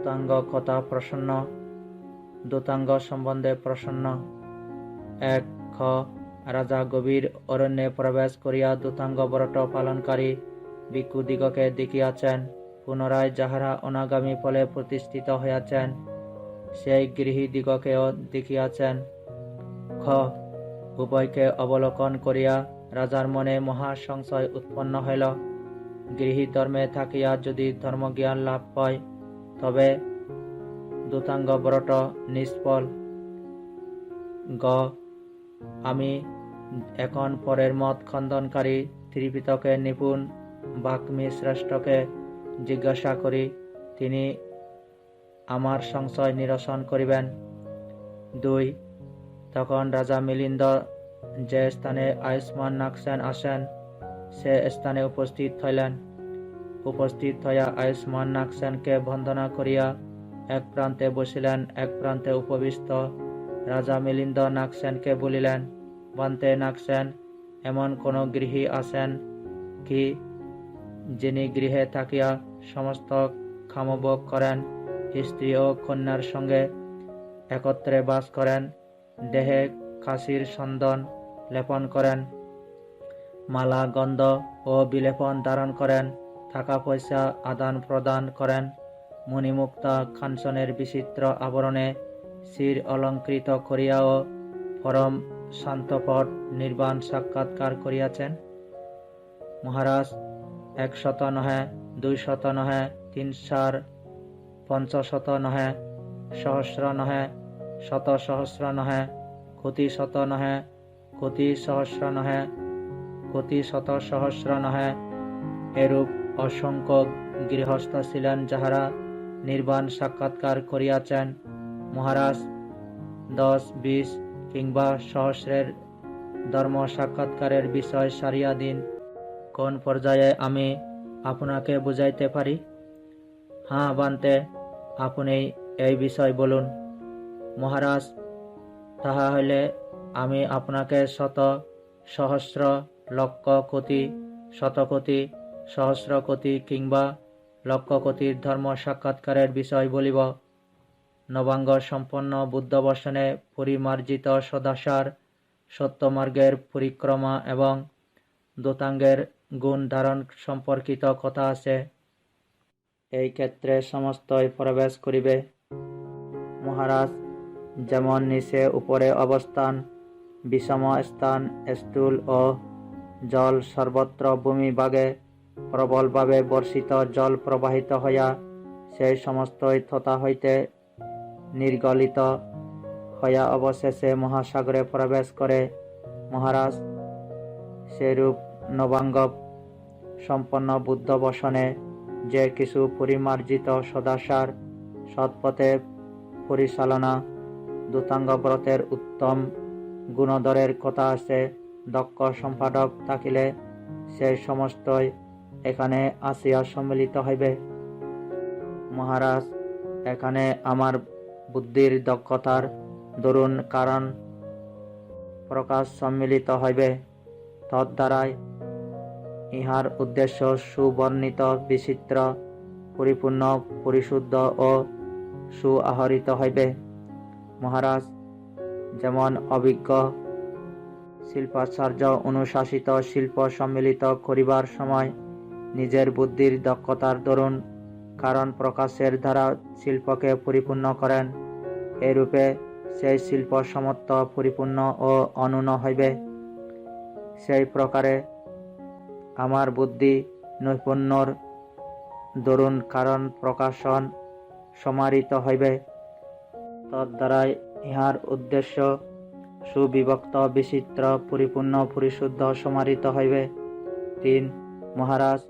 দূতাঙ্গ কথা প্রসন্ন। দূতাঙ্গ সম্বন্ধে প্রসন্ন। 1 খ রাজা গভীর অরণ্যে প্রবেশ করিয়া দূতাঙ্গ ব্রত পালনকারী ভিক্ষুদিগকে দেখিয়াছেন। পুনরায় যাহারা অনাগামী ফলে প্রতিষ্ঠিত হইয়াছেন সেই গৃহীদিগকেও দেখিয়াছেন। খ উভয়কে অবলোকন করিয়া রাজার মনে মহা সংশয় উৎপন্ন হইল। গৃহী ধর্মে থাকিয়া যদি ধর্মজ্ঞান লাভ হয় তবে দূতাঙ্গ ব্রত নিষ্ফল। গ আমি এখন পরের মত খণ্ডনকারী ত্রিপিটকের নিপুণ বাগ্মী শ্রেষ্ঠকে জিজ্ঞাসা করি, তিনি আমার সংশয় নিরসন করিবেন। 2 তখন রাজা মিলিন্দ যে স্থানে আয়ুষ্মান নাগসেন আসেন সে স্থানে উপস্থিত হইলেন। উপস্থিত হইয়া আয়ুষ্মান নাগসেনকে বন্দনা করিয়া এক প্রান্তে বসিলেন, এক প্রান্তে উপবিষ্ট রাজা মিলিন্দ নাগসেনকে বলিলেন, বান্তে নাগসেন, এমন কোন গৃহী আছেন কি যিনি গৃহে থাকিয়া সমস্ত কামভোগ করেন, স্ত্রী ও কন্যার সঙ্গে একত্রে বাস করেন, দেহে কাশির চন্দন লেপন করেন, মালা গন্ধ ও বিলেপন ধারণ করেন, টাকা পয়সা আদান প্রদান করেন, মণিমুক্তা কাঞ্চনের বিচিত্র আবরণে শির অলঙ্কৃত করিয়াও পরম শান্তপট নির্বাণ সাক্ষাৎকার করিয়াছেন? মহারাজ, 100 নহে, 200 নহে, 300, 500 নহে, সহস্র নহে, শত সহস্র নহে, কোটি শত নহে, কোটি সহস্র নহে, কোটি শত সহস্র নহে, এরূপ অসংখ্য গৃহস্থ ছিলেন যাহারা নির্বাণ সাক্ষাৎকার করিয়াছেন। মহারাজ, 10, 20 কিংবা সহস্রের ধর্ম সাক্ষাৎকারের বিষয় সারিয়া দিন। কোন পর্যায়ে আমি আপনাকে বুঝাইতে পারি? হ্যাঁ বান্তে, আপনি এই বিষয় বলুন। মহারাজ, তাহা হইলে আমি আপনাকে শত, সহস্র, লক্ষ, কোটি, শতকোটি, সহস্র কোটি কিংবা লক্ষ কোটির ধর্ম সাক্ষাৎকারের বিষয় বলিব। নবাঙ্গ সম্পন্ন বুদ্ধবসনে পরিমার্জিত সদাচার, সত্যমার্গের পরিক্রমা এবং দূতাঙ্গের গুণ ধারণ সম্পর্কিত কথা আছে। এই ক্ষেত্রে সমস্তই প্রবেশ করিবে। মহারাজ, যেমন নিচে উপরে অবস্থান, বিষম স্থান, স্থূল ও জল সর্বত্র ভূমিভাগে প্রবলভাবে বর্ষিত জল প্রবাহিত হইয়া সেই সমস্তই থতা হইতে নির্গলিত হইয়া অবশেষে মহাসাগরে প্রবেশ করে। মহারাজ, সেরূপ নবাঙ্গ সম্পন্ন বুদ্ধ বসনে যে কিছু পরিমার্জিত সদাচার, সৎপথে পরিচালনা, দূতাঙ্গ ব্রতের উত্তম গুণধরের কথা আছে, দক্ষ সম্পাদক থাকিলে সেই সমস্তই এখানে আসিয়া সম্মিলিত হইবে। মহারাজ, এখানে আমার বুদ্ধির দক্ষতার দরুন কারণ প্রকাশ সম্মিলিত হইবে। তদ্বারাই ইহার উদ্দেশ্য সুবর্ণিত, বিচিত্র, পরিপূর্ণ, পরিশুদ্ধ ও সুআহরিত হইবে। মহারাজ, যেমন অভিজ্ঞ শিল্পাচার্য অনুশাসিত শিল্প সম্মিলিত করিবার সময় নিজের বুদ্ধির দক্ষতার দরুন কারণ প্রকাশের দ্বারা শিল্পকে পরিপূর্ণ করেন, এরূপে সেই শিল্প সমত্ব পরিপূর্ণ ও অনূন হইবে। সেই প্রকারে আমার বুদ্ধি নৈপুণ্যর দরুন কারণ প্রকাশন সমারিত হইবে। তদ্বারাই ইহার উদ্দেশ্য সুবিভক্ত, বিচিত্র, পরিপূর্ণ, পরিশুদ্ধ সমারিত হইবে। 3 মহারাজ,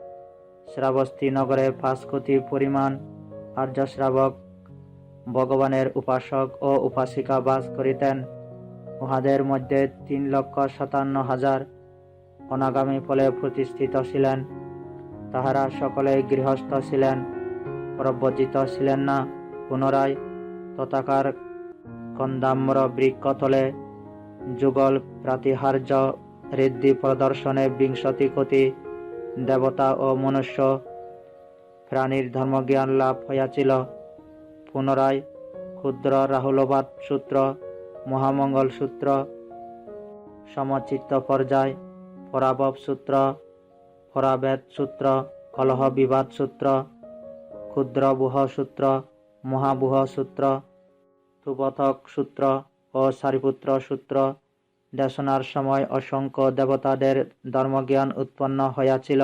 শ্রাবস্তী নগরে 5 কোটি পরিমাণ আর্য শ্রাবক ভগবানের উপাসক ও উপাসিকা বাস করিতেন। উহাদের মধ্যে 3,57,000 অনাগামী ফলে প্রতিষ্ঠিত ছিলেন। তাহারা সকলেই গৃহস্থ ছিলেন, প্রব্রজিত ছিলেন না। পুনরায় তথাকার কন্দাম্র বৃক্ষতলে যুগল প্রাতিহার্য ঋদ্ধি প্রদর্শনে 20 কোটি দেবতা ও মনুষ্য প্রাণীর ধর্মজ্ঞান লাভ হইয়াছিল। পুনরায় ক্ষুদ্র রাহুলবাদ সূত্র, মহামঙ্গল সূত্র, সমচিত্ত পর্যায়, পরাভব সূত্র, পরাবেদ সূত্র, কলহ বিবাদ সূত্র, ক্ষুদ্র বুহ সূত্র, মহাবুহ সূত্র, তুবতক সূত্র ও সারিপুত্র সূত্র দেশনার সময় অসংখ্য দেবতাদের ধর্মজ্ঞান উৎপন্ন হইয়াছিল।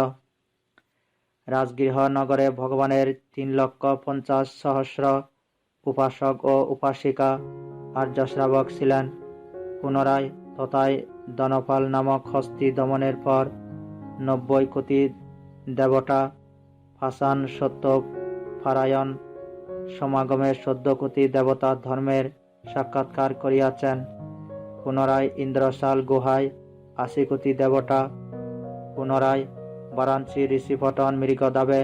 রাজগৃহ নগরে ভগবানের 3,50,000 উপাসক ও উপাসিকা আর্য শ্রাবক ছিলেন। পুনরায় তথায় ধনপাল নামক হস্তি দমনের পর 90 কোটি দেবতা পাষাণ সত্য পারায়ণ সমাগমে 14 কোটি দেবতা ধর্মের সাক্ষাৎকার করিয়াছেন। পুনরায় ইন্দ্রশাল গুহায় 80 কোটি দেবতা, পুনরায় বারাণসী ঋষিপটন মৃগদাবে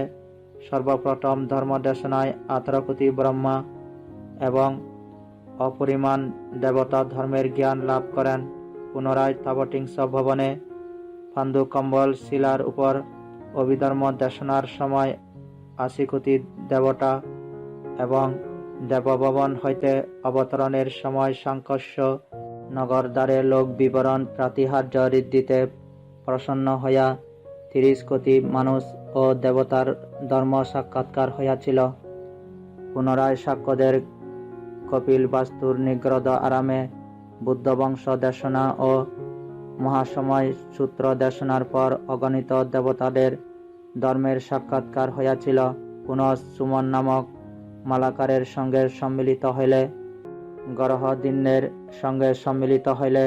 সর্বপ্রথম ধর্মদেশনায় 18 কোটি ব্রহ্মা এবং অপরিমাণ দেবতা ধর্মের জ্ঞান লাভ করেন। পুনরায় তাবটিংস ভবনে পাণ্ডু কম্বল শিলার উপর অভিধর্ম দেশনার সময় 80 কোটি দেবতা এবং দেবভবন হইতে অবতরণের সময় সাংকস্য নগর দ্বারে লোক বিবরণ প্রাতিহার্য ঋদ্ধিতে প্রসন্ন হইয়া 30 কোটি মানুষ ও দেবতার ধর্ম সাক্ষাৎকার হইয়াছিল। পুনরায় শাক্যদের কপিল বাস্তুর নিগ্রদ আরামে বুদ্ধবংশ দেশনা ও মহাসময় সূত্র দেশনার পর অগণিত দেবতাদের ধর্মের সাক্ষাৎকার হইয়াছিল। পুনঃ সুমন নামক মালাকারের সঙ্গে সম্মিলিত হইলে, গ্রহ দিনের সঙ্গে সম্মিলিত হইলে,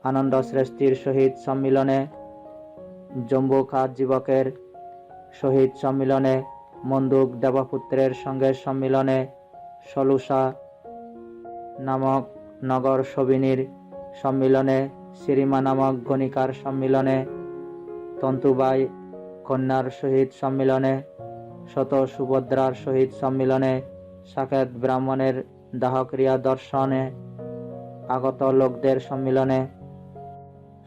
আনন্দ শ্রেষ্ঠীর সহিত সম্মিলনে, জম্বুকাত জীবকের সহিত সম্মিলনে, মন্দুক দেবপুত্রের সঙ্গে সম্মিলনে, সলুষা নামক নগর সবিনীর সম্মিলনে, শ্রীমা নামক গণিকার সম্মিলনে, তন্তুবাই কন্যার সহিত সম্মিলনে, শত সুভদ্রার সহিত সম্মিলনে, সাকেত ব্রাহ্মণের দাহক্রিয়া দর্শনে আগত লোকদের সম্মিলনে,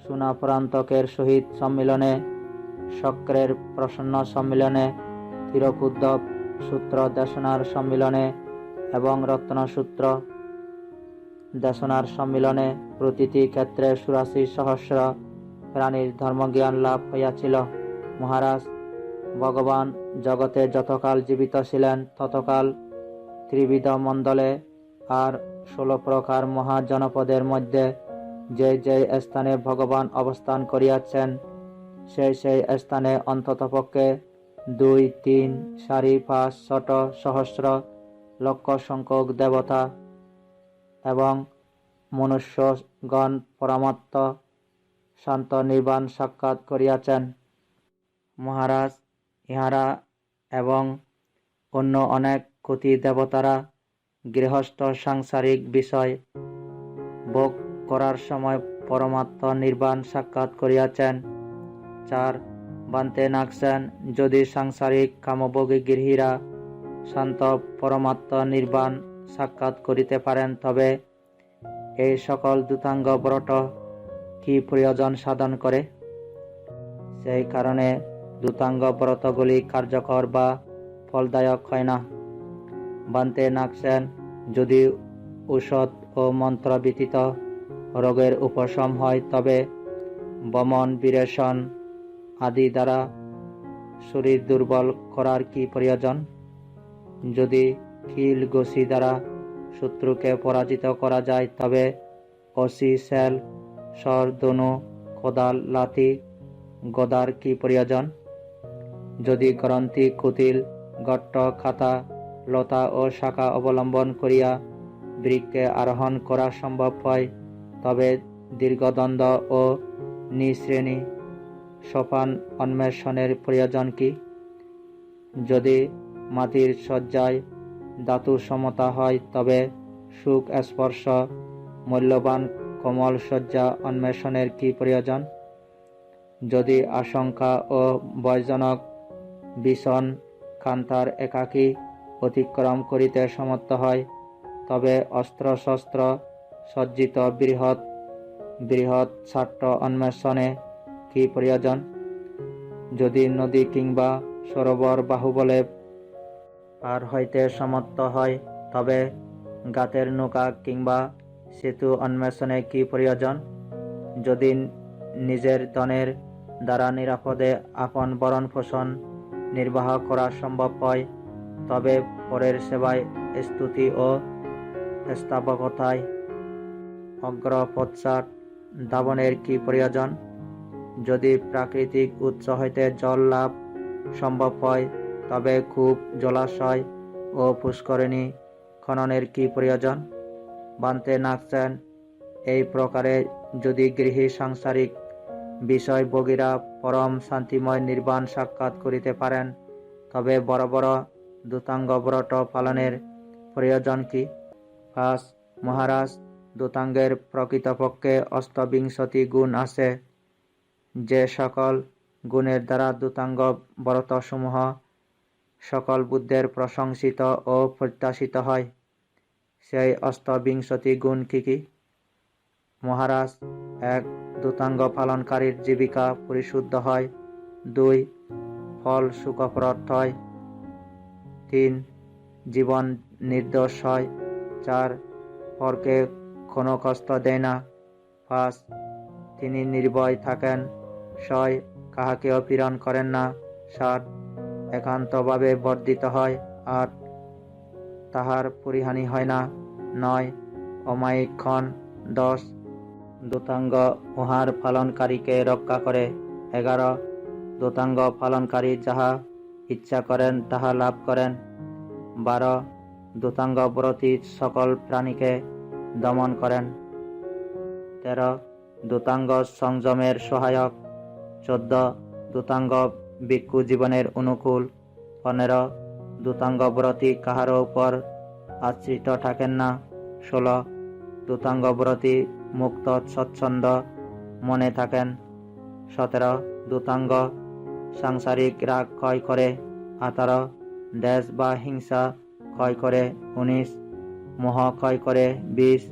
সুনাপ্রান্তকের সহিত সম্মিলনে, শক্রের প্রসন্ন সম্মিলনে, তিরকুদ্দ সূত্র দেশনার সম্মিলনে এবং রত্নসূত্র দেশনার সম্মিলনে প্রতিটি ক্ষেত্রে 84 সহস্র প্রাণীর ধর্মজ্ঞান লাভ হইয়াছিল। মহারাজ, ভগবান জগতে যতকাল জীবিত ছিলেন ততকাল ত্রিবিধ মণ্ডলে আর 16 প্রকার মহাজনপদের মধ্যে যে যে স্থানে ভগবান অবস্থান করিয়াছেন সেই সেই স্থানে অন্ততপক্ষে 2, 3, 4, 5, 6 সহস্র লক্ষ সংখ্যক দেবতা এবং মনুষ্যগণ পরমাত্ম শান্ত নির্বাণ সাক্ষাৎ করিয়াছেন। মহারাজ, ইহারা এবং অন্য অনেক কোটি দেবতারা গৃহস্থ সাংসারিক বিষয় ভোগ করার সময় পরমাত্ম নির্বাণ সাক্ষাৎ করিয়াছেন। 4. বান্তে নাগসেন, যদি সাংসারিক কামভোগী গৃহীরা শান্ত পরমাত্ম নির্বাণ সাক্ষাৎ করিতে পারেন তবে এই সকল দূতাঙ্গ ব্রত কি প্রয়োজন সাধন করে? সেই কারণে দূতাঙ্গ ব্রতগুলি কার্যকর বা ফলদায়ক হয় না। বান্তে নাগসেন, যদি ঔষধ ও মন্ত্র ব্যতীত রোগের উপশম হয় তবে বমন বিরেশন আদি দ্বারা শরীর দুর্বল করার কি প্রয়োজন? যদি খিল ঘষি দ্বারা শত্রুকে পরাজিত করা যায় তবে অসি, সেল, স্বর, ধনু, কোদাল, লাঠি, গদার কি প্রয়োজন? যদি গ্রন্থি, কুটিল, গট্ট, খাতা, লতা ও শাখা অবলম্বন করিয়া বৃক্ষে আরোহণ করা সম্ভব হয় তবে দীর্ঘদণ্ড ও নিঃশ্রেণী সোপান অন্বেষণের প্রয়োজন কি? যদি মাটির শয্যায় ধাতু সমতা হয় তবে সুখ স্পর্শ মূল্যবান কোমল শয্যা অন্বেষণের কি প্রয়োজন? যদি আশঙ্কা ও ভয়জনক ভীষণ কান্তার একাকী অতিক্রম করিতে সমর্থ হয় তবে অস্ত্রশস্ত্র সজ্জিত বৃহৎ বৃহৎ ছাট্ট অন্বেষণে কি প্রয়োজন? যদি নদী কিংবা সরোবর বাহুবলে পার হইতে সমর্থ হয় তবে গাতের নৌকা কিংবা সেতু অন্বেষণে কি প্রয়োজন? যদি নিজের ধনের দ্বারা নিরাপদে আপন ভরণ পোষণ নির্বাহ করা সম্ভব হয়, তবে পরের সেবায়, স্তুতি ও স্থাপকতায় অগ্রপশ্চাৎ ধাবনের কি প্রয়োজন? যদি প্রাকৃতিক উৎস হইতে জল লাভ সম্ভব হয়, তবে কূপ, জলাশয় ও পুষ্করিণী খননের কি প্রয়োজন? বান্তে নাগছেন এই প্রকারে যদি গৃহী সাংসারিক বিষয়ভোগীরা পরম শান্তিময় নির্বাণ সাক্ষাৎ করিতে পারেন, তবে বড় বড় দূতাঙ্গ ব্রত পালনের প্রয়োজন কি? মহারাজ, দূতাঙ্গের প্রকৃতপক্ষে অষ্টবিংশতি গুণ আছে। যে সকল গুণের দ্বারা দূতাঙ্গ ব্রতসমূহ সকল বুদ্ধের প্রশংসিত ও প্রত্যাশিত হয়, সেই অষ্টবিংশতি গুণ কি কি? মহারাজ, 1. দূতাঙ্গ পালনকারীর জীবিকা পরিশুদ্ধ হয়। 2. ফল সুখপ্রদ হয়। 3. জীবন নির্দোষ হয়। 4. পরকে কোনো কষ্ট দেয় না। 5. তিনি নির্ভয় থাকেন। 6. কাহাকেও পীড়ন করেন না। 7. একান্তভাবে বর্ধিত হয়। 8. তাহার পরিহানি হয় না। 9. অমায়িক ক্ষণ। 10. দূতাঙ্গ উহার পালনকারীকে রক্ষা করে। 11. দূতাঙ্গ পালনকারী যাহা ইচ্ছা করেন তাহা লাভ করেন। 12. দূতাঙ্গ ব্রতী সকল প্রাণীকে দমন করেন। 13. দূতাঙ্গ সংযমের সহায়ক। 14. দূতাঙ্গ ভিক্ষু জীবনের অনুকূল। 15. দূতাঙ্গ ব্রতী কাহারও উপর আশ্রিত থাকেন না। 16. দূতাঙ্গ ব্রতী মুক্ত স্বচ্ছন্দ মনে থাকেন। 17. দূতাঙ্গ সাংসারিক রাগ ক্ষয় করে। 18. দেশ বা হিংসা ক্ষয় করে। 19. মোহ ক্ষয় করে। 20.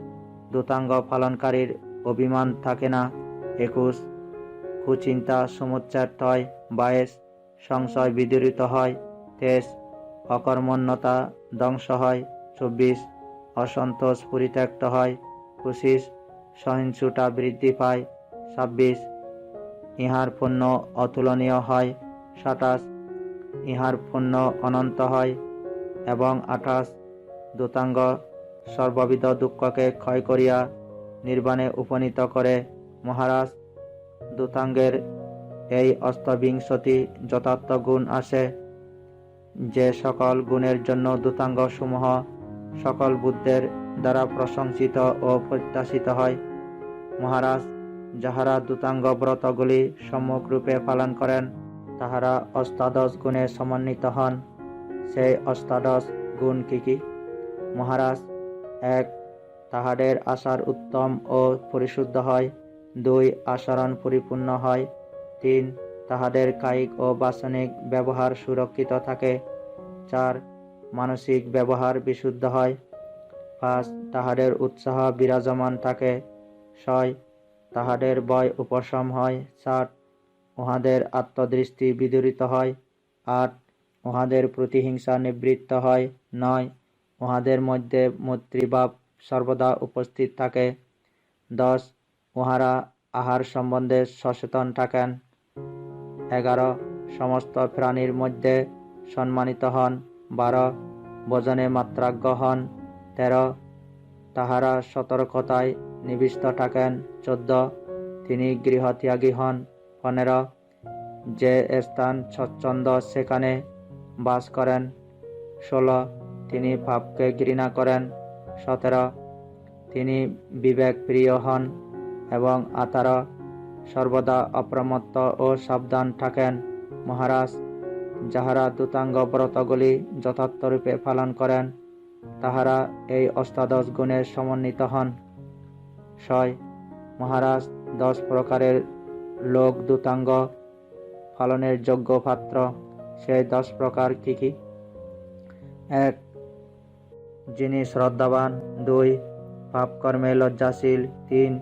দূতাঙ্গ পালনকারীর অভিমান থাকে না। 21. কুচিন্তা সমুচ্ছেদ হয়। 22. সংশয় বিদূরিত হয়। 23. অকর্মণ্যতা ধ্বংস হয়। 24. অসন্তোষ পরিত্যক্ত হয়। 25. সহিষ্ণুতা বৃদ্ধি পায়। 26. ইহার পুণ্য অতুলনীয় হয়। 27. ইহার পুণ্য অনন্ত হয়। এবং 28. দূতাঙ্গ সর্ববিধ দুঃখকে ক্ষয় করিয়া নির্বাণে উপনীত করে। মহারাজ, দূতাঙ্গের এই অষ্টবিংশতি যথার্থ গুণ আছে। যে সকল গুণের জন্য দূতাঙ্গ সমূহ সকল বুদ্ধের দ্বারা প্রশংসিত ও প্রত্যাশিত হয়। মহারাজ, যাহারা দূতাঙ্গ ব্রতগুলি সম্যকরূপে পালন করেন, তাহারা অষ্টাদশ গুণে সমন্বিত হন। সেই অষ্টাদশ গুণ কি কি? মহারাজ, 1. তাহাদের আচার উত্তম ও পরিশুদ্ধ হয়। 2. আচরণ পরিপূর্ণ হয়। 3. তাহাদের কায়িক ও বাচনিক ব্যবহার সুরক্ষিত থাকে। 4. মানসিক ব্যবহার বিশুদ্ধ হয়। 5. তাহাদের উৎসাহ বিরাজমান থাকে। 6. তাহাদের ভয় উপশম হয়। 7. উহাদের আত্মদৃষ্টি বিদূরিত হয়। 8. উহাদের প্রতিহিংসা নিবৃত্ত হয়। 9. উহাদের মধ্যে মৈত্রীভাব সর্বদা উপস্থিত থাকে। 10. উহারা আহার সম্বন্ধে সচেতন থাকেন। 11. সমস্ত প্রাণীর মধ্যে সম্মানিত হন। 12. ভোজনে মাত্রাজ্ঞ হন। 13. তাহারা সতর্কতায় নিবিষ্ট থাকেন। 14. তিনি গৃহত্যাগী হন। 15. যে স্থান স্বচ্ছন্দ সেখানে বাস করেন। 16. তিনি পাপকে ঘৃণা করেন। 17. তিনি বিবেক প্রিয় হন। এবং 18. সর্বদা অপ্রমত্ত ও সাবধান থাকেন। মহারাজ, যাহারা দূতাঙ্গ ব্রতগুলি যথার্থরূপে পালন করেন, তাহারা এই অষ্টাদশ গুণে সমন্বিত হন। 6. মহারাজ, 10 প্রকারের লোক দূতাঙ্গ পালনের যোগ্য পাত্র। সেই 10 প্রকার কি কি? 1. যিনি শ্রদ্ধাবান। 2. পাপকর্মে লজ্জাশীল। 3.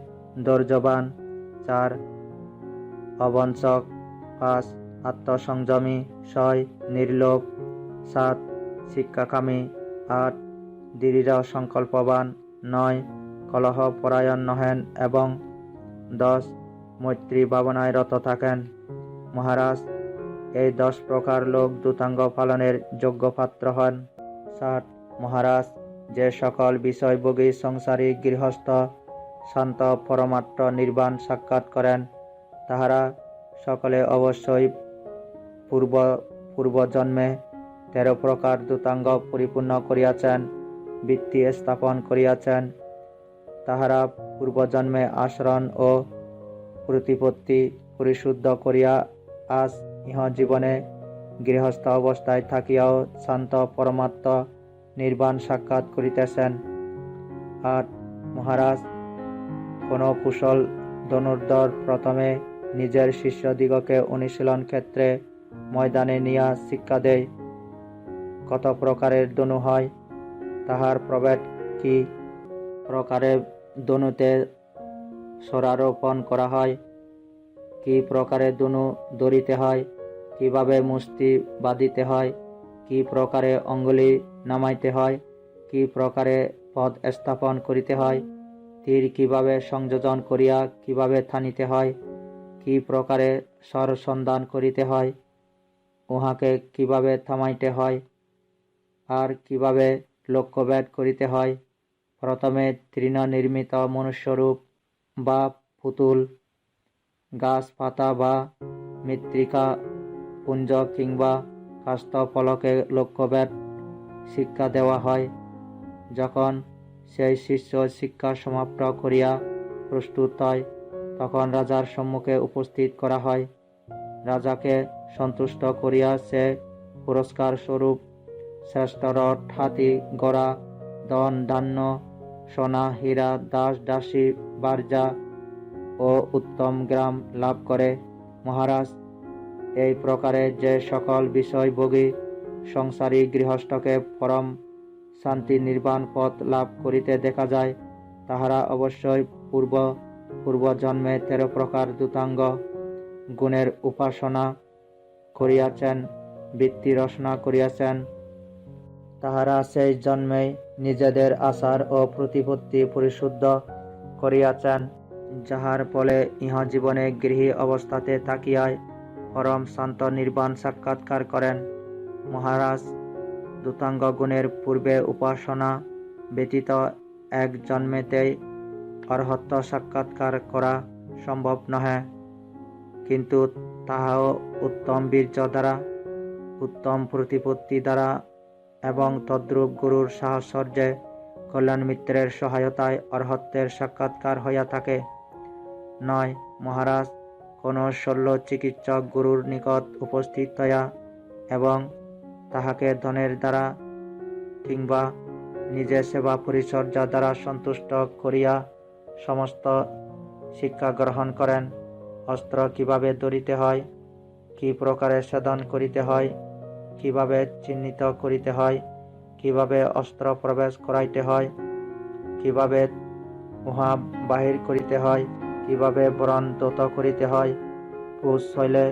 ধৈর্যবান। 4. অবঞ্চক। 5. আত্মসংযমী। 6. নির্লোভ। 7. শিক্ষাকামী। 8. দৃঢ় সংকল্পবান, 9 কলহ পরায়ণ নহেন এবং 10 মৈত্রী ভাবনায় রত থাকেন। মহারাজ, এই 10 প্রকার লোক দূতাঙ্গ পালনের যোগ্য পাত্র হন। 60 মহারাজ, যে সকল বিষয়ভোগী সংসারী গৃহস্থ শান্ত পরমাত্ম নির্বাণ সাক্ষাৎ করেন, তাহারা সকলে অবশ্যই পূর্বজন্মে 13 প্রকার দূতাঙ্গ পরিপূর্ণ করিয়াছেন, বৃত্তি স্থাপন করিয়াছেন। তাহারা পূর্বজন্মে আচরণ ও প্রতিপত্তি পরিশুদ্ধ করিয়া আজ ইহজীবনে গৃহস্থ অবস্থায় থাকিয়াও শান্ত পরমাত্ম নির্বাণ সাক্ষাৎ করিতেছেন। 8 মহারাজ, কোন কুশল ধনুর্ধর প্রথমে নিজের শিষ্যদিগকে অনুশীলন ক্ষেত্রে ময়দানে নিয়া শিক্ষা দেয়, কত প্রকারের ধনু হয়, তাহার প্রভেদ কি প্রকারে ধনুতে স্বরারোপণ করা হয়, কি প্রকারে ধনু ধরিতে হয়, কিভাবে মুষ্টি বাঁধিতে হয়, কি প্রকারে অঙ্গুলি নামাইতে হয়, কি প্রকারে পদ স্থাপন করিতে হয়, তীর কিভাবে সংযোজন করিয়া কিভাবে থানিতে হয়, কি প্রকারে স্বর সন্ধান করিতে হয়, উহাকে কিভাবে থামাইতে হয়, আর কিভাবে লক্ষ্যভেদ করিতে হয়। প্রথমে তৃণ নির্মিত মনুষ্যরূপ বা পুতুল, গাছ পাতা বা মৃত্তিকা পুঞ্জ কিংবা কাষ্ঠ ফলকে লক্ষ্যভেদ শিক্ষা দেওয়া হয়। যখন সেই শিষ্য শিক্ষা সমাপ্ত করিয়া প্রস্তুত হয়, তখন রাজার সম্মুখে উপস্থিত করা হয়। রাজাকে সন্তুষ্ট করিয়া সে পুরস্কার স্বরূপ শ্রেষ্ঠ রথ, হাতি, ঘোড়া, ধন ধান্য, সোনা, হীরা, দাস দাসী, বার্জা ও উত্তম গ্রাম লাভ করে। মহারাজ, এই প্রকারে যে সকল বিষয়ভোগী সংসারী গৃহস্থকে পরম শান্তি নির্বাণ পথ লাভ করিতে দেখা যায়, তাহারা অবশ্যই পূর্বজন্মে 13 প্রকার দূতাঙ্গ গুণের উপাসনা করিয়াছেন, বৃত্তি রচনা করিয়াছেন। তাহারা সেই জন্মেই নিজেদের আচার ও প্রতিপত্তি পরিশুদ্ধ করিয়াছেন, যাহার ফলে ইহজীবনে গৃহী অবস্থাতে থাকিয়াই পরম শান্ত নির্বাণ সাক্ষাৎকার করেন। মহারাজ, দূতাঙ্গ গুণের পূর্বে উপাসনা ব্যতীত এক জন্মেতেই অর্হত্ব সাক্ষাৎকার করা সম্ভব নহে, কিন্তু তাহাও উত্তম বীর্য দ্বারা, উত্তম প্রতিপত্তি দ্বারা এবং তদ্রূপ গুরুর সাহচর্যে কল্যাণ মিত্রের সহায়তায় অর্হত্বের সাক্ষাৎকার হইয়া থাকে। 9 মহারাজ, কোন শল্য চিকিৎসক গুরুর নিকট উপস্থিত হইয়া এবং তাহাকে ধনের দ্বারা কিংবা নিজে সেবা পরিচর্যা দ্বারা সন্তুষ্ট করিয়া সমস্ত শিক্ষা গ্রহণ করেন। অস্ত্র কিভাবে ধরিতে হয়, কি প্রকারে সেদন করিতে হয়, কিভাবে চিহ্নিত করিতে হয়, কিভাবে অস্ত্র প্রবেশ করাইতে হয়, কিভাবে উহা বাহির করিতে হয়, কিভাবে ব্রণ দ্রুত করিতে হয়, পুষ হইলে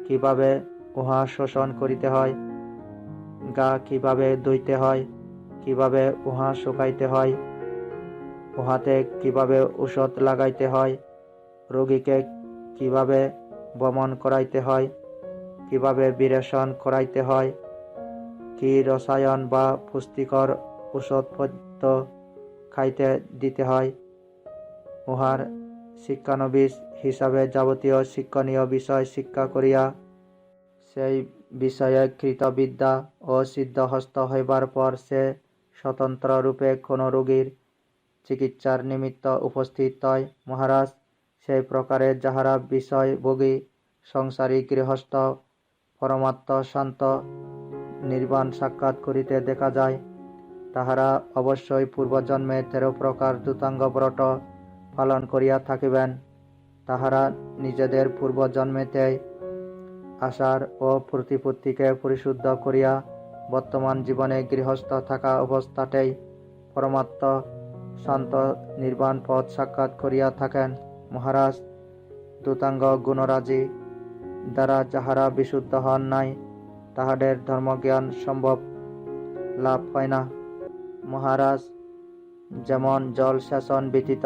কিভাবে উহা শোষণ করিতে হয়, গা কিভাবে ধুইতে হয়, কিভাবে উহা শুকাইতে হয়, উহাতে কিভাবে ঔষধ লাগাইতে হয়, রোগীকে কিভাবে বমন করাইতে হয়, কিভাবে বিরেচন করাইতে হয়, কি রসায়ন বা পুষ্টিকর ঔষধপত্র খাইতে দিতে হয়, উহার শিক্ষানবিশ হিসাবে যাবতীয় শিক্ষণীয় বিষয় শিক্ষা করিয়া সেই বিষয়ে কৃতবিদ্যা ও সিদ্ধহস্ত হইবার পর সে স্বতন্ত্র রূপে কোন রোগীর চিকিৎসার নিমিত্ত উপস্থিত হয়। মহারাজ, সেই প্রকারে যাহারা বিষয়ভোগী সংসারী গৃহস্থ পরমাত্ম শান্ত নির্বাণ সাক্ষাৎ করিতে দেখা যায়, তাহারা অবশ্যই পূর্বজন্মে 13 প্রকার দূতাঙ্গ ব্রত পালন করিয়া থাকিবেন। তাহারা নিজেদের পূর্বজন্মেতেই আচার ও প্রতিপত্তিকে পরিশুদ্ধ করিয়া বর্তমান জীবনে গৃহস্থ থাকা অবস্থাতেই পরমাত্ম শান্ত নির্বাণ পথ সাক্ষাৎ করিয়া থাকেন। মহারাজ, দূতাঙ্গ গুণরাজি দ্বারা যাহারা বিশুদ্ধ হন নাই, তাহাদের ধর্মজ্ঞান সম্ভব লাভ হয় না। মহারাজ, যেমন জল সেচন ব্যতীত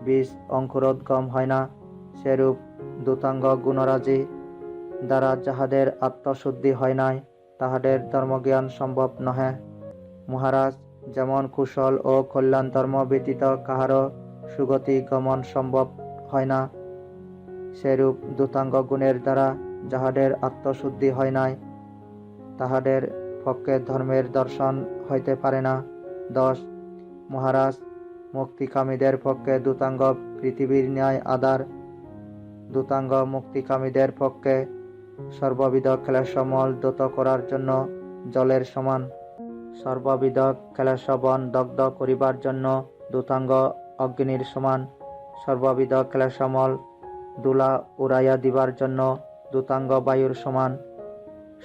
বীজ অঙ্কুরোদ্গম হয় না, সেরূপ দূতাঙ্গ গুণরাজি দ্বারা যাহাদের আত্মশুদ্ধি হয় নাই, তাহাদের ধর্মজ্ঞান সম্ভব নহে। মহারাজ, যেমন কুশল ও কল্যাণ ধর্ম ব্যতীত কাহারও সুগতি গমন সম্ভব হয় না, সেরূপ দূতাঙ্গ গুণের দ্বারা যাহাদের আত্মশুদ্ধি হয় নাই, তাহাদের পক্ষে ধর্মের দর্শন হইতে পারে না। 10 মহারাজ, মুক্তিকামীদের পক্ষে দূতাঙ্গ পৃথিবীর ন্যায় আধার। দূতাঙ্গ মুক্তিকামীদের পক্ষে সর্ববিধ ক্লেশমল দূত করার জন্য জলের সমান। সর্ববিধ ক্লেশবন দগ্ধ করিবার জন্য দূতাঙ্গ অগ্নির সমান। সর্ববিধ ক্লেশমল ধূলা উড়াইয়া দিবার জন্য দূতাঙ্গ বায়ুর সমান।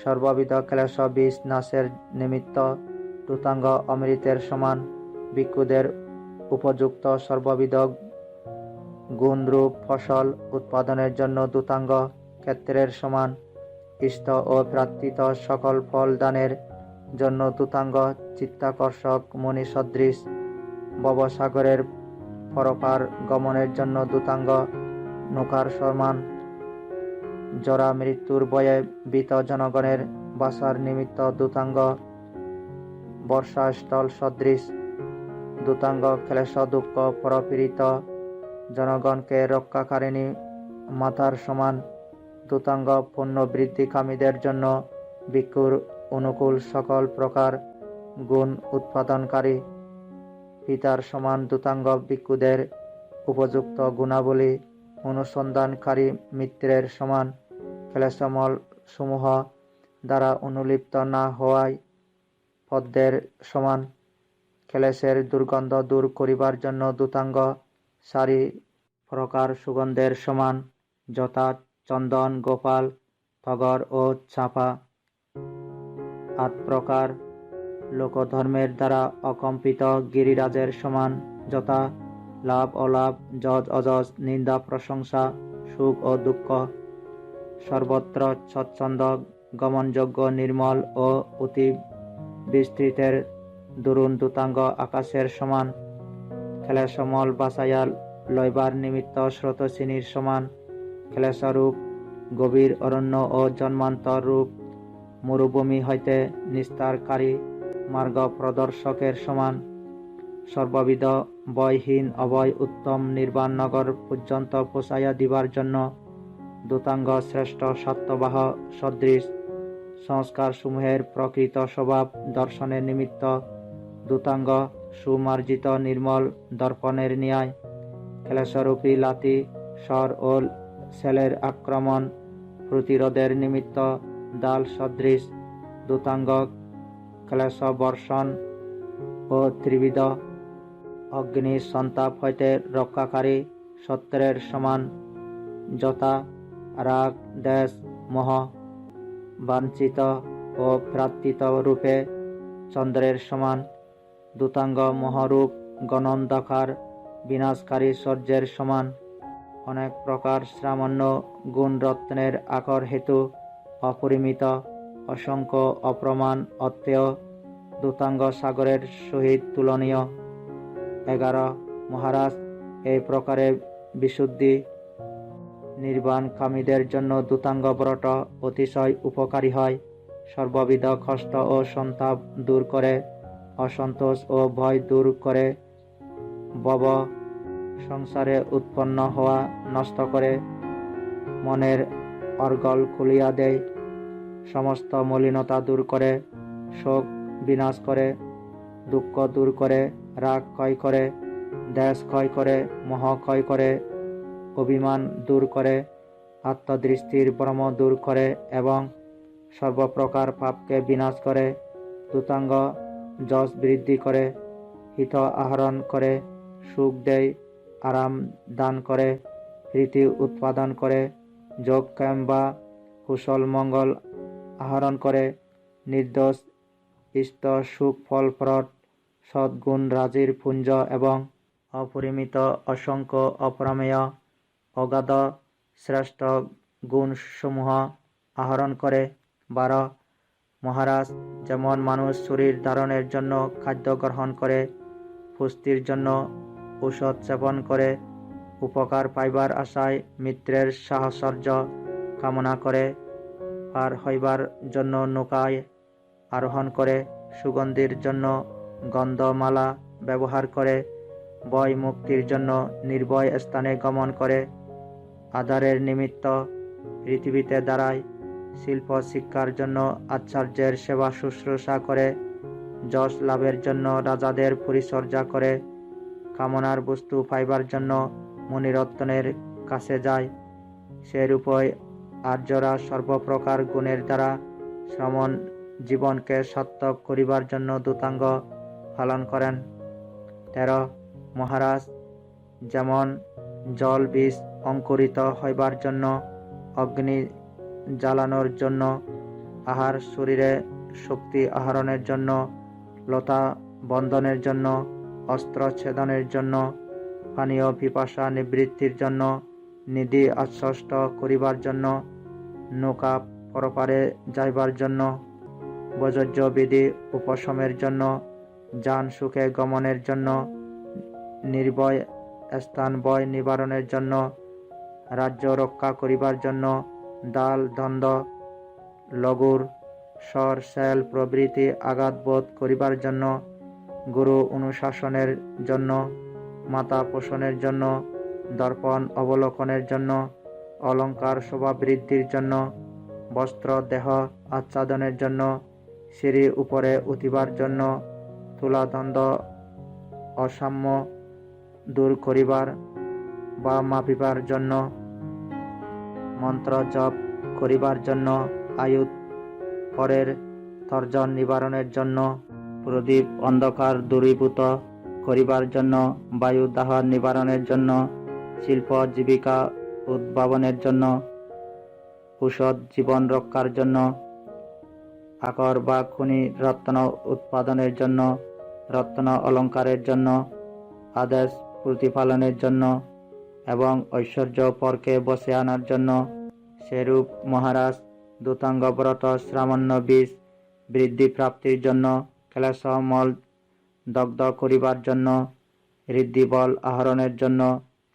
সর্ববিধ ক্লেশ বিষ নাশের নিমিত্ত দূতাঙ্গ অমৃতের সমান। ভিক্ষুদের উপযুক্ত সর্ববিধ গুণরূপ ফসল উৎপাদনের জন্য দূতাঙ্গ ক্ষেত্রের সমান। ইষ্ট ও প্রার্থিত সকল ফল দানের জন্য দূতাঙ্গ চিত্তাকর্ষক মণি সদৃশ। ভবসাগরের পরপার গমনের জন্য দূতাঙ্গ নৌকার সমান। জরা মৃত্যুর ভয়ে ভীত জনগণের বাঁচার নিমিত্ত দূতাঙ্গ বর্ষাস্থল সদৃশ। দূতাঙ্গ ক্লেশ দুঃখ পরপীড়িত জনগণকে রক্ষাকারিণী মাতার সমান। দূতাঙ্গ পুণ্য বৃদ্ধিকামীদের জন্য ভিক্ষুর অনুকূল সকল প্রকার গুণ উৎপাদনকারী পিতার সমান। দূতাঙ্গ ভিক্ষুদের উপযুক্ত গুণাবলী অনুসন্ধানকারী মিত্রের সমান। ক্লেশমল সমূহ দ্বারা অনুলিপ্ত না হওয়ায় পদ্মের সমান। ক্লেশের দুর্গন্ধ দূর করিবার জন্য দূতাঙ্গ 4 প্রকার সুগন্ধের সমান, যথা চন্দন, গোপাল, তগর ও চাঁপা। 8 প্রকার লোকধর্মের দ্বারা অকম্পিত গিরিরাজের সমান, যথা লাভ অলাভ, যজ অযজ, নিন্দা প্রশংসা, সুখ ও দুঃখ। সর্বত্র স্বচ্ছন্দ গমনযোগ্য নির্মল ও অতি বিস্তৃতের দরুণ দূতাঙ্গ আকাশের সমান। ক্লেশমল বাঁচাইয়া লইবার নিমিত্ত স্রোতস্বিনীর সমান। ক্লেশরূপ গভীর অরণ্য ও জন্মান্তর রূপ মরুভূমি হইতে নিস্তারকারী মার্গ প্রদর্শকের সমান। সর্ববিধ ভয়হীন অভয় উত্তম নির্বাণ নগর পর্যন্ত পৌঁছাইয়া দিবার জন্য দূতাঙ্গ শ্রেষ্ঠ সত্যবাহ সদৃশ। সংস্কার সমূহের প্রকৃত স্বভাব দর্শনের নিমিত্ত দূতাঙ্গ সুমার্জিত নির্মল দর্পণের ন্যায়। ক্লেশরূপী লাতি স্বর ও ছেলের আক্রমণ প্রতিরোধের নিমিত্ত দাল সদৃশ। দূতাঙ্গ ক্লেশ বর্ষণ ও ত্রিবিধ অগ্নি সন্তাপ হইতে রক্ষাকারী সত্রের সমান, যথা রাগ, দেশ, মোহ, বাঞ্ছিত ও প্রার্থিত রূপে চন্দ্রের সমান। দূতাঙ্গ মোহরূপ গণন্ধকার বিনাশকারী সূর্যের সমান। অনেক প্রকার শ্রামান্য গুণরত্নের আকর হেতু অপরিমিত অসংখ্য অপ্রমাণ অত্যয় দূতাঙ্গ সাগরের সহিত তুলনীয়। 11 মহারাজ, এই প্রকারে বিশুদ্ধি নির্বাণকামীদের জন্য দূতাঙ্গ ব্রত অতিশয় উপকারী হয়। সর্ববিধ কষ্ট ও সন্তাপ দূর করে, অসন্তোষ ও ভয় দূর করে, ভব সংসারে উৎপন্ন হওয়া নষ্ট করে, মনের অর্গল খুলিয়া দেয়, সমস্ত মলিনতা দূর করে, শোক বিনাশ করে, দুঃখ দূর করে, রাগ ক্ষয় করে, দেশ ক্ষয় করে, মোহ ক্ষয় করে, অভিমান দূর করে, আত্মদৃষ্টির ভ্রম দূর করে এবং সর্বপ্রকার পাপকে বিনাশ করে। দূতাঙ্গ যশ বৃদ্ধি করে, হিত আহরণ করে, সুখ দেয়, আরাম দান করে, প্রীতি উৎপাদন করে, যোগক্ষেম বা কুশল মঙ্গল আহরণ করে, নির্দোষ ইষ্ট সুখ ফলপ্রদ সদ্গুণ রাজির পুঞ্জ এবং অপরিমিত অসংখ্য অপ্রমেয় অগাধ শ্রেষ্ঠ গুণসমূহ আহরণ করে। 12 মহারাজ, যেমন মানুষ শরীর ধারণের জন্য খাদ্য গ্রহণ করে, পুষ্টির জন্য ঔষধ সেবন করে, উপকার পাইবার আশায় মিত্রের সাহচর্য কামনা করে, পার হইবার জন্য নৌকায় আরোহণ করে, সুগন্ধির জন্য গন্ধমালা ব্যবহার করে, ভয় মুক্তির জন্য নির্ভয় স্থানে গমন করে, আধারের নিমিত্ত পৃথিবীতে দাঁড়ায়, শিল্প শিক্ষার জন্য আচার্যের সেবা শুশ্রূষা করে, যশ লাভের জন্য রাজাদের পরিচর্যা করে, কামনার বস্তু পাইবার জন্য মুনিরত্নের কাছে যায়, সেরূপই আর্যরা সর্বপ্রকার গুণের দ্বারা শ্রমণ জীবনকে সার্থক করিবার জন্য দূতাঙ্গ পালন করেন। 13 মহারাজ, যেমন জল বীজ অঙ্কুরিত হইবার জন্য, অগ্নি জ্বালানোর জন্য, আহার শরীরে শক্তি আহরণের জন্য, লতা বন্ধনের জন্য, অস্ত্র ছেদনের জন্য, পানীয় পিপাসা নিবৃত্তির জন্য, নিধি আশ্বস্ত করিবার জন্য, নৌকা পরপারে যাইবার জন্য, বজ্র বিধি উপশমের জন্য, যান সুখে গমনের জন্য, নির্ভয় স্থান ভয় নিবারণের জন্য, রাজ্য রক্ষা করিবার জন্য, দাল দ্বন্দ্ব লঘুর স্বর সেল প্রভৃতি আঘাত বোধ করিবার জন্য, গুরু অনুশাসনের জন্য, মাতা পোষণের জন্য, দর্পণ অবলোকনের জন্য, অলঙ্কার শোভা বৃদ্ধির জন্য, বস্ত্র দেহ আচ্ছাদনের জন্য, সিঁড়ি উপরে উঠিবার জন্য, তুলাদ্বন্দ্ব অসাম্য দূর করিবার বা মাপিবার জন্য, মন্ত্র জপ করিবার জন্য, আয়ুধ পরের তর্জন নিবারণের জন্য, প্রদীপ অন্ধকার দূরীভূত করিবার জন্য, বায়ু দাহ নিবারণের জন্য, শিল্প জীবিকা উদ্ভাবনের জন্য, ঔষধ জীবন রক্ষার জন্য, আকর বা খনি রত্ন উৎপাদনের জন্য, রত্ন অলঙ্কারের জন্য, আদেশ প্রতিপালনের জন্য এবং ঐশ্বর্য পরকে বসে আনার জন্য, সেরূপ মহারাজ দূতাঙ্গ ব্রত শ্রামণ্য বীজ বৃদ্ধি প্রাপ্তির জন্য, ক্লেশ মল দগ্ধ করিবার জন্য, ঋদ্ধিবল আহরণের জন্য,